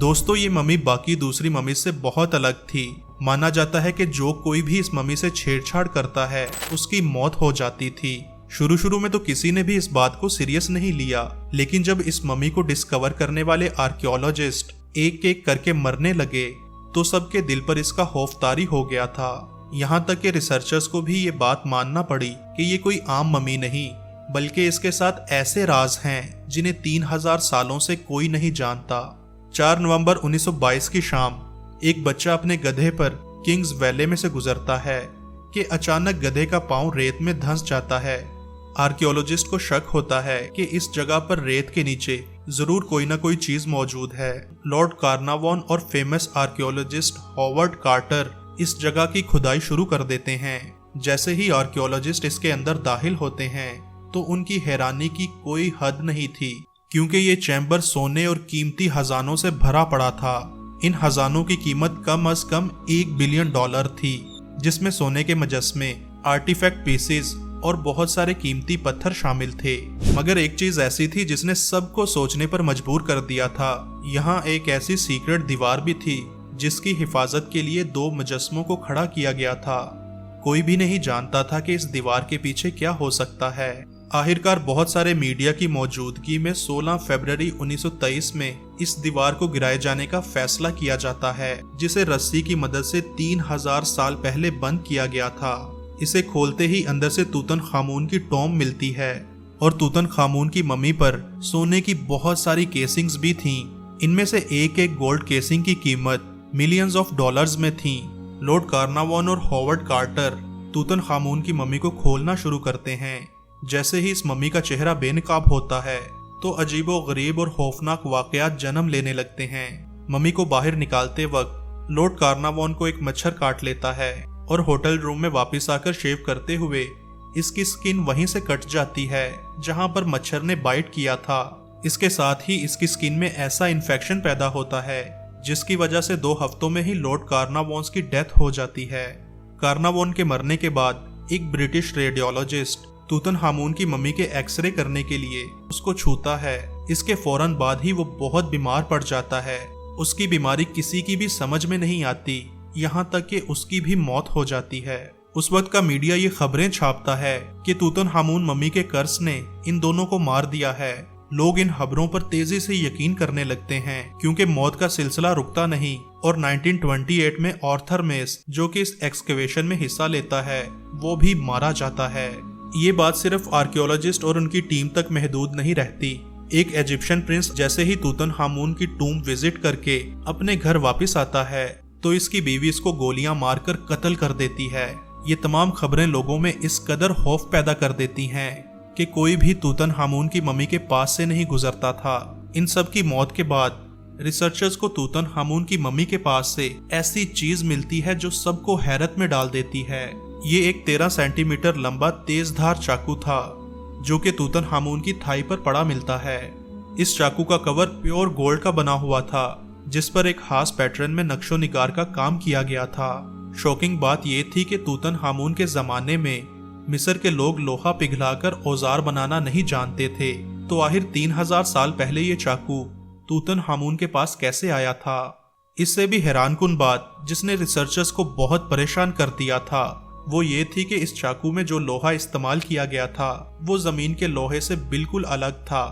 दोस्तों ये मम्मी बाकी दूसरी मम्मी से बहुत अलग थी। माना जाता है कि जो कोई भी इस मम्मी से छेड़छाड़ करता है उसकी मौत हो जाती थी। शुरू में तो किसी ने भी इस बात को सीरियस नहीं लिया, लेकिन जब इस मम्मी को डिस्कवर करने वाले आर्कियोलॉजिस्ट एक एक करके मरने लगे तो सबके दिल पर इसका खौफतारी हो गया था। यहाँ तक कि रिसर्चर्स को भी ये बात मानना पड़ी कि ये कोई आम मम्मी नहीं, बल्कि इसके साथ ऐसे राज हैं जिन्हें 3000 सालों से कोई नहीं जानता। 4 नवंबर 1922 की शाम एक बच्चा अपने गधे पर किंग्स वैले में से गुजरता है कि अचानक गधे का पांव रेत में धंस जाता है। आर्कियोलॉजिस्ट को शक होता है कि इस जगह पर रेत के नीचे जरूर कोई ना कोई चीज मौजूद है। लॉर्ड कार्नावॉन और फेमस आर्कियोलॉजिस्ट हॉवर्ड कार्टर इस जगह की खुदाई शुरू कर देते हैं। जैसे ही आर्कियोलॉजिस्ट इसके अंदर दाखिल होते हैं तो उनकी हैरानी की कोई हद नहीं थी, क्योंकि ये चैम्बर सोने और कीमती खजानों से भरा पड़ा था। इन खजानों की कीमत कम से कम $1 बिलियन थी, जिसमें सोने के मुजस्मे, आर्टिफैक्ट पीसेस और बहुत सारे कीमती पत्थर शामिल थे। मगर एक चीज ऐसी थी जिसने सबको सोचने पर मजबूर कर दिया था। यहाँ एक ऐसी सीक्रेट दीवार भी थी जिसकी हिफाजत के लिए 2 मुजस्मों को खड़ा किया गया था। कोई भी नहीं जानता था कि इस दीवार के पीछे क्या हो सकता है। आखिरकार बहुत सारे मीडिया की मौजूदगी में 16 फरवरी 1923 में इस दीवार को गिराए जाने का फैसला किया जाता है, जिसे रस्सी की मदद से 3000 साल पहले बंद किया गया था। इसे खोलते ही अंदर से तूतनखामून की टॉम्ब मिलती है और तूतनखामून की मम्मी पर सोने की बहुत सारी केसिंग्स भी थीं। इनमें से एक एक गोल्ड केसिंग की कीमत मिलियंस ऑफ डॉलर्स में थी। लॉर्ड कार्नावॉन और हॉवर्ड कार्टर तूतनखामून की मम्मी को खोलना शुरू करते हैं। जैसे ही इस मम्मी का चेहरा बेनकाब होता है तो अजीबो गरीब और खौफनाक वाकयात जन्म लेने लगते हैं। मम्मी को बाहर निकालते वक्त लॉर्ड कार्नावॉन को एक मच्छर काट लेता है और होटल रूम में वापस आकर शेव करते हुए इसकी स्किन वहीं से कट जाती है जहां पर मच्छर ने बाइट किया था। इसके साथ ही इसकी स्किन में ऐसा इन्फेक्शन पैदा होता है जिसकी वजह से 2 हफ्तों में ही लॉर्ड कार्नावॉन की डेथ हो जाती है। कार्नावॉन के मरने के बाद एक ब्रिटिश रेडियोलॉजिस्ट तूतनखामून की मम्मी के एक्सरे करने के लिए उसको छूता है। इसके फौरन बाद ही वो बहुत बीमार पड़ जाता है। उसकी बीमारी किसी की भी समझ में नहीं आती, यहाँ तक कि उसकी भी मौत हो जाती है। उस वक्त का मीडिया ये खबरें छापता है कि तूतनखामून मम्मी के कर्स ने इन दोनों को मार दिया है। लोग इन खबरों पर तेजी से यकीन करने लगते हैं क्योंकि मौत का सिलसिला रुकता नहीं और 1928 में आर्थर मेस, जो कि इस एक्सकवेशन में हिस्सा लेता है, वो भी मारा जाता है। ये बात सिर्फ आर्कियोलॉजिस्ट और उनकी टीम तक महदूद नहीं रहती। एक इजिप्शियन प्रिंस जैसे ही तूतनखामून की टूम्ब विजिट करके अपने घर वापस आता है तो इसकी बीवी इसको गोलियां मारकर कत्ल कर देती है। ये तमाम खबरें लोगों में इस कदर खौफ पैदा कर देती हैं कि कोई भी तूतनखामून की मम्मी के पास से नहीं गुजरता था। इन सब की मौत के बाद रिसर्चर्स को तूतनखामून की मम्मी के पास से ऐसी चीज मिलती है जो सबको हैरत में डाल देती है। ये एक 13 सेंटीमीटर लंबा तेजधार चाकू था जो कि तूतनखामून की थाई पर पड़ा मिलता है। इस चाकू का कवर प्योर गोल्ड का बना हुआ था जिस पर एक खास पैटर्न में नक्शो निगार का काम किया गया था। शॉकिंग बात यह थी कि तूतनखामून के जमाने में मिस्र के लोग लोहा पिघलाकर औजार बनाना नहीं जानते थे, तो आखिर 3000 साल पहले ये चाकू तूतनखामून के पास कैसे आया था। इससे भी हैरानकुन बात जिसने रिसर्चर्स को बहुत परेशान कर दिया था वो ये थी कि इस चाकू में जो लोहा इस्तेमाल किया गया था वो जमीन के लोहे से बिल्कुल अलग था।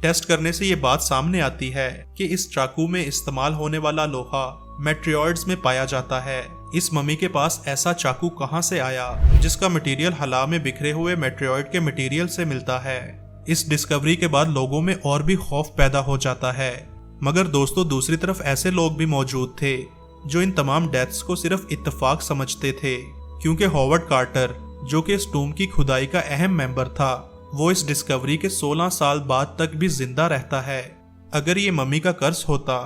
टेस्ट करने से ये बात सामने आती है कि इस चाकू में इस्तेमाल होने वाला लोहा मेट्रियोइड्स में पाया जाता है। इस मम्मी के पास ऐसा चाकू कहां से आया जिसका मटेरियल हला में बिखरे हुए मेट्रियोइड के मटेरियल से मिलता है। इस डिस्कवरी के बाद लोगों में और भी खौफ पैदा हो जाता है। मगर दोस्तों, दूसरी तरफ ऐसे लोग भी मौजूद थे जो इन तमाम डेथ्स को सिर्फ इत्तेफाक समझते थे, क्योंकि हॉवर्ड कार्टर, जो कि इस टूम्ब की खुदाई का अहम मेंबर था, वो इस डिस्कवरी के 16 साल बाद तक भी जिंदा रहता है। अगर ये मम्मी का कर्स होता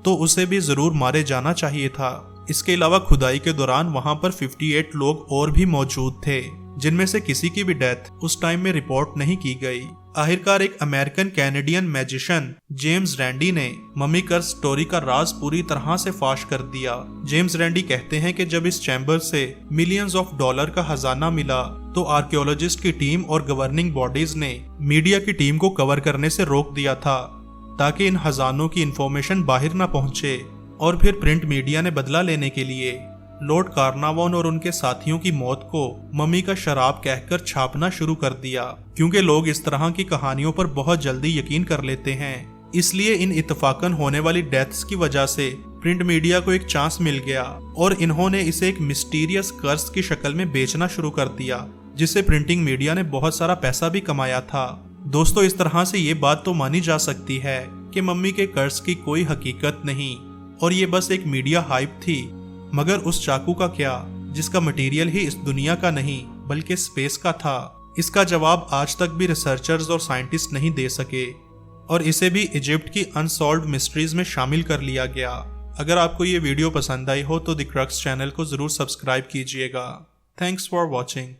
तो उसे भी जरूर मारे जाना चाहिए था। इसके अलावा खुदाई के दौरान वहां पर 58 लोग और भी मौजूद थे जिनमें से किसी की भी डेथ उस टाइम में रिपोर्ट नहीं की गई। आखिरकार एक American Canadian magician James Randy ने मम्मी कर्स स्टोरी का राज पूरी तरह से फाश कर दिया। जेम्स रैंडी कहते हैं कि जब इस चैम्बर से मिलियंस ऑफ डॉलर का खजाना मिला तो आर्कियोलॉजिस्ट की टीम और गवर्निंग बॉडीज ने मीडिया की टीम को कवर करने से रोक दिया था। ताकि इन खजानों की इंफॉर्मेशन बाहर ना पहुंचे। और फिर प्रिंट मीडिया ने बदला लेने के लिए लॉर्ड कार्नावान और उनके साथियों की मौत को मम्मी का शराब कहकर छापना शुरू कर दिया, क्योंकि लोग इस तरह की कहानियों पर बहुत जल्दी यकीन कर लेते हैं। इसलिए इन इत्तफाकन होने वाली डेथ्स की वजह से प्रिंट मीडिया को एक चांस मिल गया और इन्होंने इसे एक मिस्टीरियस कर्स की शक्ल में बेचना शुरू कर दिया, जिससे प्रिंटिंग मीडिया ने बहुत सारा पैसा भी कमाया था। दोस्तों, इस तरह से ये बात तो मानी जा सकती है कि मम्मी के कर्स की कोई हकीकत नहीं और ये बस एक मीडिया हाइप थी। मगर उस चाकू का क्या, जिसका मटेरियल ही इस दुनिया का नहीं बल्कि स्पेस का था? इसका जवाब आज तक भी रिसर्चर्स और साइंटिस्ट नहीं दे सके और इसे भी इजिप्ट की अनसॉल्व्ड मिस्ट्रीज में शामिल कर लिया गया। अगर आपको ये वीडियो पसंद आई हो तो द क्रक्स चैनल को जरूर सब्सक्राइब कीजिएगा। Thanks for watching.